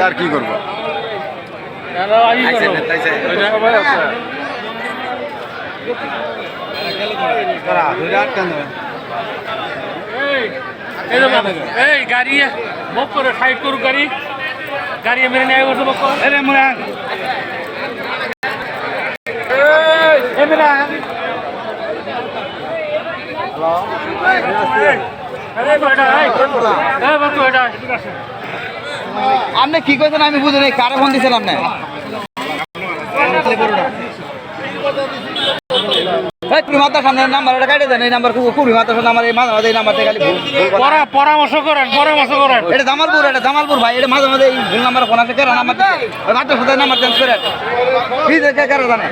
আর কি করবো এই গাড়ি বক করে সাইড করুক গাড়ি গাড়ি মেরে নেয় করছে বক করে মোরান আপনি কি কইছেন আমি বুঝি নাই কারে ফোন দিয়েছেন আপনি মাতার সামনে নাম্বার কাটে দেন এই নাম্বার খুবই মাতার সামনে আমার এই মাঝে মাঝে এই নাম্বার থেকে পরামর্শ করেন এটা জামালপুর ভাই এটা মাঝে মাঝে এই ভুল নাম্বার ফোন আছে কেন নাম্বার মাতার সাথে নাম্বার চেঞ্জ করে কি দেখে কারো জানে